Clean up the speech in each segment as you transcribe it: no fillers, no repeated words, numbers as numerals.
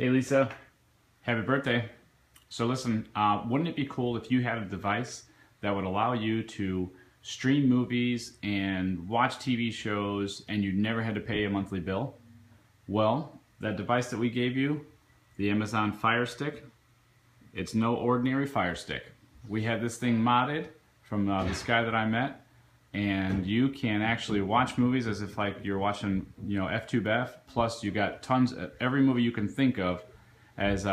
Hey Lisa, happy birthday. So listen, wouldn't it be cool if you had a device that would allow you to stream movies and watch TV shows and you never had to pay a monthly bill? Well, that device that we gave you, the Amazon FireStick, it's no ordinary FireStick. We had this thing modded from this guy that I met, and you can actually watch movies as if like you're watching, F2F, plus you got tons of every movie you can think of as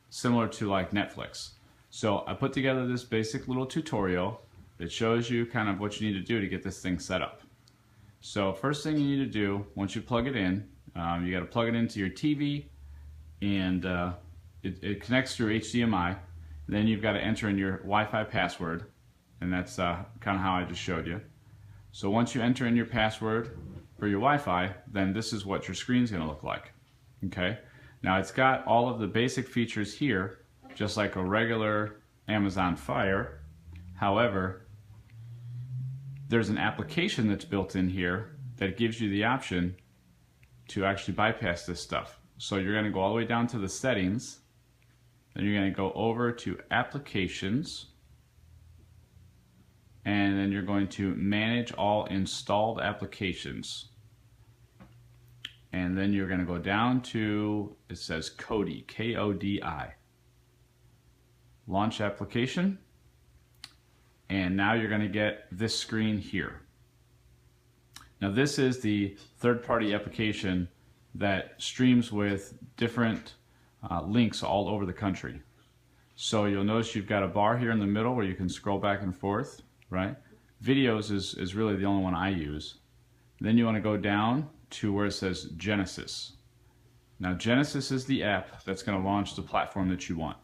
similar to like Netflix. So I put together this basic little tutorial that shows you kind of what you need to do to get this thing set up. So first thing you need to do, once you plug it in, you got to plug it into your TV, and it connects through HDMI. Then you've got to enter in your Wi-Fi password, and that's kind of how I just showed you. So once you enter in your password for your Wi-Fi, then this is what your screen's going to look like. Okay. Now it's got all of the basic features here, just like a regular Amazon Fire. However, there's an application that's built in here that gives you the option to actually bypass this stuff. So you're going to go all the way down to the settings, then you're going to go over to applications, and then you're going to manage all installed applications. And then you're going to go down to, it says Kodi, K-O-D-I. Launch application. And now you're going to get this screen here. Now this is the third-party application that streams with different links all over the country. So you'll notice you've got a bar here in the middle where you can scroll back and forth, right? Videos is really the only one I use. Then you want to go down to where it says Genesis. Now Genesis is the app that's going to launch the platform that you want.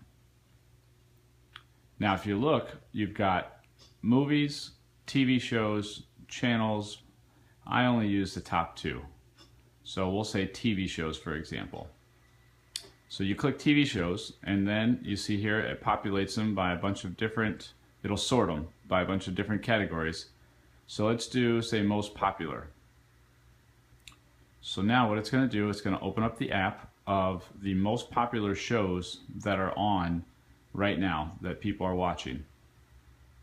Now if you look, you've got movies, TV shows, channels. I only use the top two. So we'll say TV shows, for example. So you click TV shows, and then you see here it populates them by a bunch of different, it'll sort them by a bunch of different categories. So let's do, say, most popular. So now what it's going to do, it's going to open up the app of the most popular shows that are on right now that people are watching.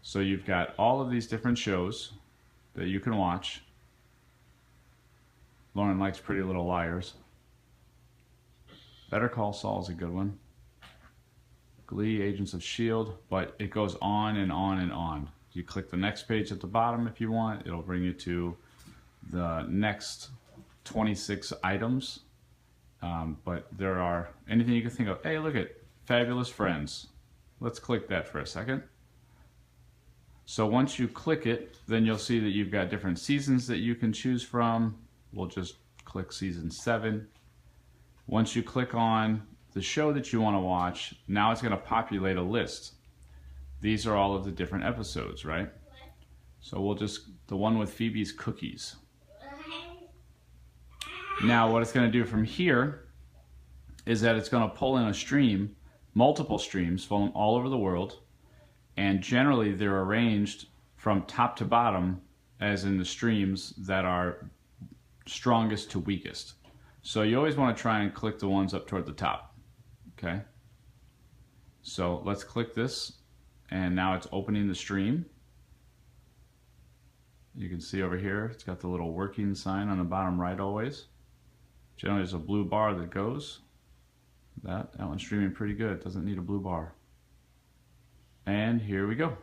So you've got all of these different shows that you can watch. Lauren likes Pretty Little Liars. Better Call Saul is a good one. Glee, Agents of S.H.I.E.L.D., but it goes on and on and on. You click the next page at the bottom if you want. It'll bring you to the next 26 items. But there are anything you can think of. Hey, look at Fabulous Friends. Let's click that for a second. So once you click it, then you'll see that you've got different seasons that you can choose from. We'll just click season 7. Once you click on the show that you want to watch, now it's going to populate a list. These are all of the different episodes, right? So we'll just, the one with Phoebe's Cookies. Now what it's going to do from here is that it's going to pull in a stream, multiple streams from all over the world, and generally they're arranged from top to bottom as in the streams that are strongest to weakest. So you always want to try and click the ones up toward the top. Okay? So let's click this, and now it's opening the stream. You can see over here, it's got the little working sign on the bottom right always. Generally there's a blue bar that goes. That one's streaming pretty good. It doesn't need a blue bar. And here we go.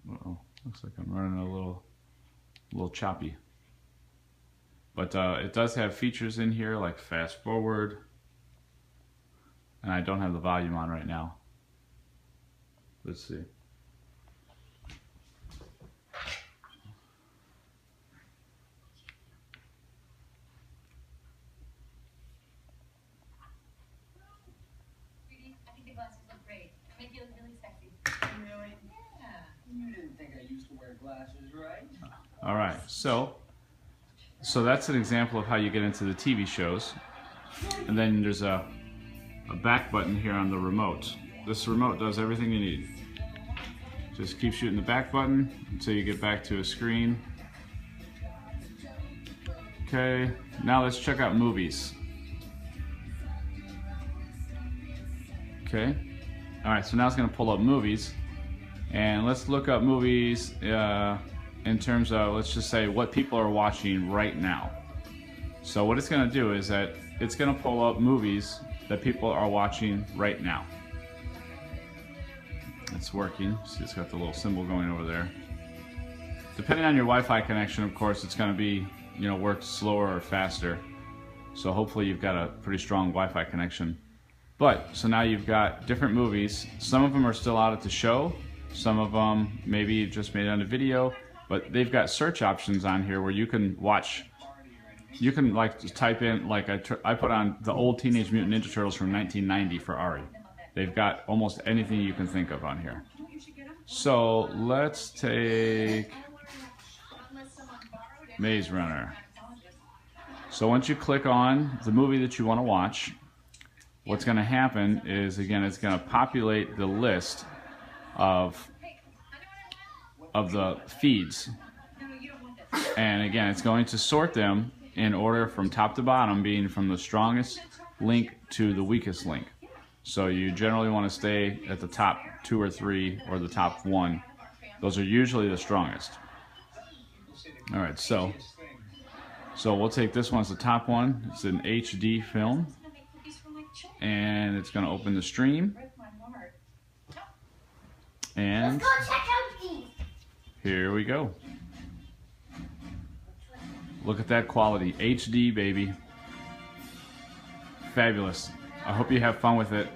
Uh-oh, looks like I'm running a little choppy. But it does have features in here like fast forward. And I don't have the volume on right now. Let's see. You didn't think I used to wear glasses, right? All right, so that's an example of how you get into the TV shows. And then there's a back button here on the remote. This remote does everything you need. Just keep shooting the back button until you get back to a screen Okay, now let's check out movies. Okay, all right, so now it's gonna pull up movies. And let's look up movies in terms of, let's just say, what people are watching right now. So what it's gonna do is that it's gonna pull up movies that people are watching right now. It's working. See, it's got the little symbol going over there. Depending on your Wi-Fi connection, of course, it's gonna be, you know, work slower or faster. So hopefully you've got a pretty strong Wi-Fi connection. But, so now you've got different movies. Some of them are still out at the show. Some of them maybe just made it on a video, but they've got search options on here where you can watch. You can like just type in, like I put on the old Teenage Mutant Ninja Turtles from 1990 for Ari. They've got almost anything you can think of on here. So let's take Maze Runner. So once you click on the movie that you want to watch, what's going to happen is, again, it's going to populate the list of the feeds, and again, it's going to sort them in order from top to bottom, being from the strongest link to the weakest link. So you generally want to stay at the top 2 or 3 or the top 1. Those are usually the strongest. All right, so we'll take this one as the top one. It's an HD film, and it's going to open the stream. And let's go check out these. Here we go. Look at that quality. HD, baby. Fabulous. I hope you have fun with it.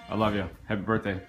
I love you. Happy birthday.